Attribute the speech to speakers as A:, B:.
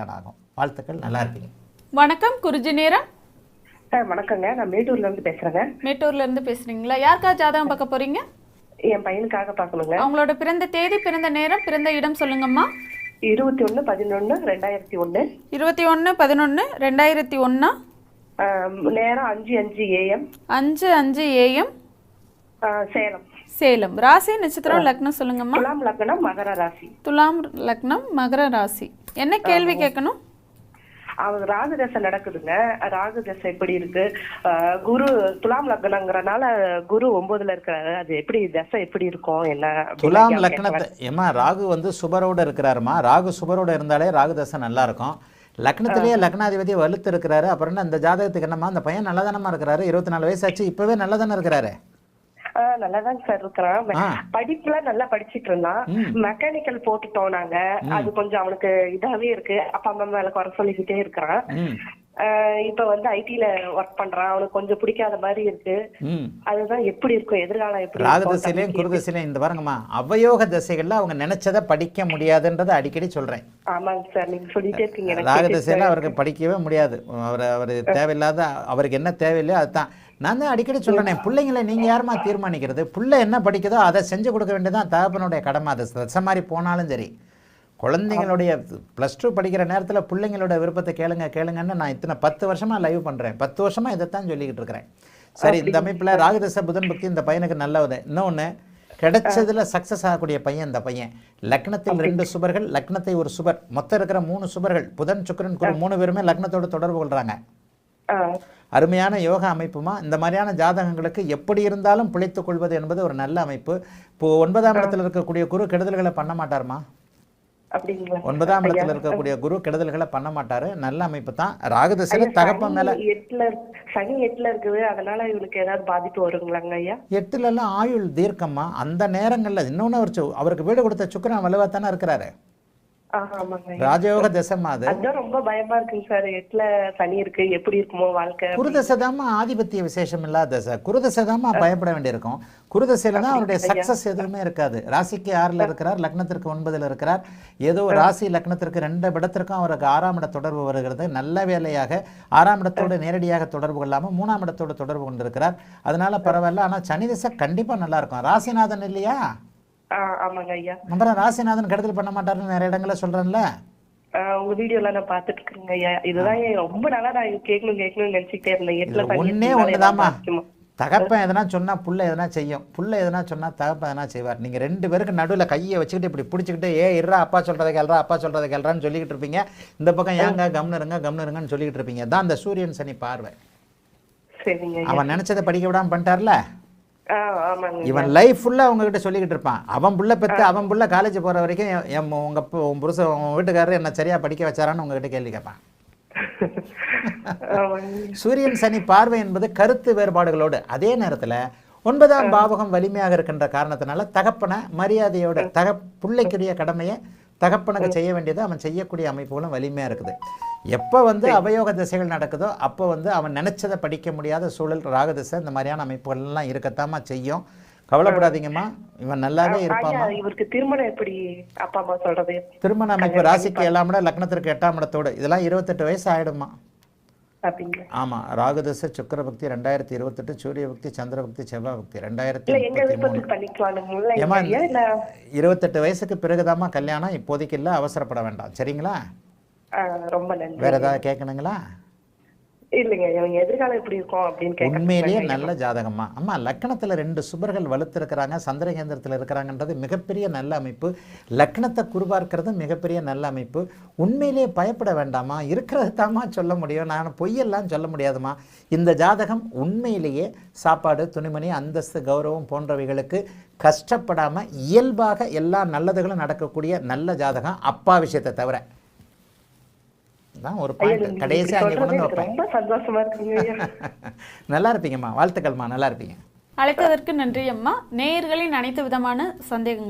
A: ஆகும். வாழ்த்துக்கள், நல்லா இருப்பீங்க.
B: வணக்கம் குருஜி நேரம்.
C: வணக்கங்க, நான் மேட்டூர்ல இருந்து பேசுறேங்க.
B: மேட்டூர்ல இருந்து பேசுறீங்களா? யாருக்கா ஜாதகம் பார்க்க போறீங்க?
C: என் பையனுக்காக பார்க்கணுங்க.
B: அவங்களோட பிறந்த தேதி, பிறந்த நேரம், பிறந்த இடம் சொல்லுங்கம்மா.
C: 21/11/2001.
B: 21/11/2001.
C: நேரம் 5:05 AM.
B: 5:05 AM.
C: சேலம்.
B: சேலம். ராசி நட்சத்திரம் லக்னம் சொல்லுங்கம்மா.
C: துலாம் லக்னம் மகர ராசி.
B: துலாம் லக்னம் மகர ராசி. என்ன கேள்வி கேட்கணும்?
C: அவங்க ராகு தசை நடக்குதுங்க. ராகு தசை எப்படி இருக்கு? குரு துலாம் லக்னங்கிறனால குரு 9ல இருக்கிறாரு. அது எப்படி தசை எப்படி இருக்கும்? என்ன
A: துலாம் லக்னத்தை ஏமா ராகு வந்து சுபரோட இருக்கிறாருமா. ராகு சுபரோட இருந்தாலே ராகு தசை நல்லா இருக்கும். லக்னத்திலேயே லக்னாதிபதி வலுத்து இருக்கிறாரு. அப்புறம் என்ன இந்த ஜாதகத்துக்கு என்னம்மா? அந்த பையன் நல்லா தானமா இருக்கிறாரு. 24 வயசு ஆச்சு, இப்பவே நல்லா தானே இருக்கிறாரு.
C: நல்லாதான் சார் இருக்கிறான். படிப்புல நல்லா படிச்சுட்டு இருந்தான். மெக்கானிக்கல் போட்டுட்டோம் நாங்க. அது கொஞ்சம் அவனுக்கு இதாவே இருக்கு. அப்பா அம்மா மேல குறை சொல்லிக்கிட்டே இருக்கிறான். இப்ப வந்து ஐடில ஒர்க் பண்றான். அவனுக்கு கொஞ்சம் பிடிக்காத மாதிரி இருக்கு. அதுதான் எப்படி இருக்கும் எதிர்காலம்? எப்படி
A: ராகு தசையிலையும் குரு தசையிலையும் இந்த பாருங்கம்மா, அவயோக தசைகள்ல அவங்க நினைச்சதை படிக்க முடியாதுன்றதை அடிக்கடி சொல்றேன்.
C: ஆமாங்க சார், நீங்க சொல்லிட்டே இருக்கீங்க.
A: ராகு தசையில அவருக்கு படிக்கவே முடியாது. அவர் தேவையில்லாத, அவருக்கு என்ன தேவையில்லையோ அதுதான். நான் தான் அடிக்கடி சொல்றேன், பிள்ளைங்களை நீங்க யாருமா தீர்மானிக்கிறது? பிள்ளை என்ன படிக்குதோ அதை செஞ்சு கொடுக்க வேண்டியதான் தகப்பனுடைய கடமை. அது தசை மாதிரி போனாலும் சரி, குழந்தைங்களுடைய +2 படிக்கிற நேரத்தில் பிள்ளைங்களோட விருப்பத்தை கேளுங்கன்னு நான் இத்தனை 10 வருஷமாக லைவ் பண்ணுறேன். 10 வருஷமாக இதைத்தான் சொல்லிக்கிட்டு இருக்கிறேன். சரி, இந்த அமைப்பில் ராகுதசை புதன் பக்தி இந்த பையனுக்கு நல்லது. இன்னொன்று, கிடைச்சதுல சக்ஸஸ் ஆகக்கூடிய பையன் இந்த பையன். லக்னத்தில் 2 சுபர்கள், லக்னத்தை ஒரு சுபர், மொத்தம் இருக்கிற 3 சுபர்கள், புதன் சுக்கிரன் குரு 3 பேருமே லக்னத்தோடு தொடர்பு கொள்கிறாங்க. அருமையான யோகா அமைப்புமா. இந்த மாதிரியான ஜாதகங்களுக்கு எப்படி இருந்தாலும் பிழைத்துக் கொள்வது என்பது ஒரு நல்ல அமைப்பு. இப்போ 9ஆம் இடத்துல இருக்கக்கூடிய குரு கெடுதல்களை பண்ண மாட்டாருமா. 9ஆம் இடத்துல இருக்கக்கூடிய குரு கெடுதல்களை பண்ண மாட்டாரு. நல்ல அமைப்பு தான். ராகுதசையில தகப்ப மேல
C: சனி 8ல இருக்குது. அதனால இவனுக்கு ஏதாவது பாதிப்பு வருங்களாங்க ஐயா?
A: 8ல எல்லாம் ஆயுள் தீர்க்கமா. அந்த நேரங்கள்ல இன்னொன்னு அவருக்கு வீடு கொடுத்த சுக்கிரன் வலுவா தானே இருக்கிறாரு. ராஜயோக தசைமா. அது
C: ரொம்ப பயமா இருக்குங்க சார். 8ல சனி இருக்கு, எப்படி இருக்குமோ வாழ்க்கை?
A: குருதசைதாமா ஆதிபத்திய விசேஷம் இல்லாத தசை. குருதசைதாமா பயப்பட வேண்டியிருக்கும். குருதசையில தான் அவருடைய சக்சஸ் எதுவுமே இருக்காது. ராசிக்கு 6ல் இருக்கிறார், லக்னத்திற்கு 9ல் இருக்கிறார். ஏதோ ராசி லக்னத்திற்கு 2 இடத்திற்கும் அவருக்கு 6ஆம் இட தொடர்பு வருகிறது. நல்ல வேலையாக 6ஆம் இடத்தோடு நேரடியாக தொடர்பு கொள்ளாமல் 3ஆம் இடத்தோடு தொடர்பு கொண்டிருக்கிறார். அதனால பரவாயில்ல. ஆனா சனி தசை கண்டிப்பா நல்லா இருக்கும். ராசிநாதன் இல்லையா?
C: ஆமாங்க ஐயா.
A: நம்ம ராசிநாதன் கெடுதல் பண்ண மாட்டாருன்னு நிறைய இடங்கள சொல்றேன்ல.
C: உங்க வீடியோல நான் பாத்துட்டு இருக்கேங்க ஐயா. இதுதான் ரொம்ப நாளா நான் கேட்கணும்னு நினைச்சிட்டே இருந்தேன்.
A: ஒன்னே ஒண்ணுதாமா, தகப்பன் எதனா சொன்னா புள்ள எதனா செய்யும், புள்ள எதனா சொன்னா தகப்பன் எதனா செய்வார். நீங்க 2 பேருக்கு நடுவில் கையை வச்சுக்கிட்டு இப்படி பிடிச்சிக்கிட்டு இருறா அப்பா சொல்றதை கேள்றா அப்பா சொல்றதை கேள்றான்னு சொல்லிக்கிட்டு இருப்பீங்க. இந்த பக்கம் ஏங்க கம்னருங்கன்னு சொல்லிக்கிட்டு இருப்பீங்க. தான் அந்த சூரியன் சனி பார்வை. அவன் நினைச்சதை படிக்க விடாம பண்ணிட்டார்ல. இவன் லைஃப் ஃபுல்லா உங்ககிட்ட சொல்லிக்கிட்டு இருப்பான். அவன் புள்ள பெற்று அவன் புள்ள காலேஜ் போற வரைக்கும் உங்க புருஷன் உங்க வீட்டுக்காரர் என்ன சரியா படிக்க வச்சாரான்னு உங்ககிட்ட கேள்வி கேட்பான். சூரியன் சனி பார்வை என்பது கருத்து வேறுபாடுகளோடு. அதே நேரத்தில் 9ஆம் பாவகம் வலிமையாக இருக்கின்ற காரணத்தினால தகப்பனை மரியாதையோட பிள்ளைக்குரிய கடமையை தகப்பனுக்கு செய்ய வேண்டியது அவன் செய்யக்கூடிய அமைப்புகளும் வலிமையாக இருக்குது. எப்போ வந்து அவயோக திசைகள் நடக்குதோ அப்போ வந்து அவன் நினைச்சதை படிக்க முடியாத சூழல் ராகுதசை இந்த மாதிரியான அமைப்புகள்லாம் இருக்கத்தாமா செய்யும். கவலைப்படாதீங்கம்மா, இவன் நல்லாவே இருப்பாமா.
C: இவருக்கு திருமணம் எப்படி அப்பா அம்மா சொல்றது?
A: திருமண அமைப்பு ராசிக்கு 7ஆம் இடம், லக்னத்திற்கு 8ஆம் இடத்தோடு இதெல்லாம் 28 வயசு ஆயிடுமா. ஆமா, ராகுதசை சுக்கிர பக்தி 2028, சூரிய பக்தி சந்திர பக்தி செவ்வாய் பக்தி 2033. ஏமா 28 வயசுக்கு பிறகுதாமா கல்யாணம். இப்போதைக்கு இல்லை, அவசரப்பட வேண்டாம். சரிங்களா?
C: ரொம்ப நன்றி.
A: வேற ஏதாவது கேட்கணுங்களா?
C: இல்லைங்க, எதிர்காலம் எப்படி இருக்கும் அப்படின்னு.
A: உண்மையிலேயே நல்ல ஜாதகமா. அம்மா லக்னத்துல 2 சுபர்கள் வலுத்து இருக்கிறாங்க, சந்திர கேந்திரத்தில் இருக்கிறாங்கன்றது மிகப்பெரிய நல்ல அமைப்பு. லக்னத்தை குருபார்க்கிறது மிகப்பெரிய நல்ல அமைப்பு. உண்மையிலேயே பயப்பட வேண்டாமா. இருக்கிறது தாமா சொல்ல முடியும், நான் பொய்யெல்லாம் சொல்ல முடியாதுமா. இந்த ஜாதகம் உண்மையிலேயே சாப்பாடு, துணிமணி, அந்தஸ்து, கௌரவம் போன்றவைகளுக்கு கஷ்டப்படாம இயல்பாக எல்லா நல்லதுகளும் நடக்கக்கூடிய நல்ல ஜாதகம். அப்பா விஷயத்தை தவிர ஒரு பாயிண்ட் கடைசியா அங்கே கொண்டு வந்து வைப்பேன்.
C: ரொம்ப சந்தோஷமா இருக்குங்க.
A: நல்லா இருப்பீங்கம்மா, வாழ்த்துக்கள்மா, நல்லா இருப்பீங்க.
B: அழைத்ததற்கு நன்றி அம்மா. நேயர்களின் அனைத்து விதமான சந்தேகங்கள்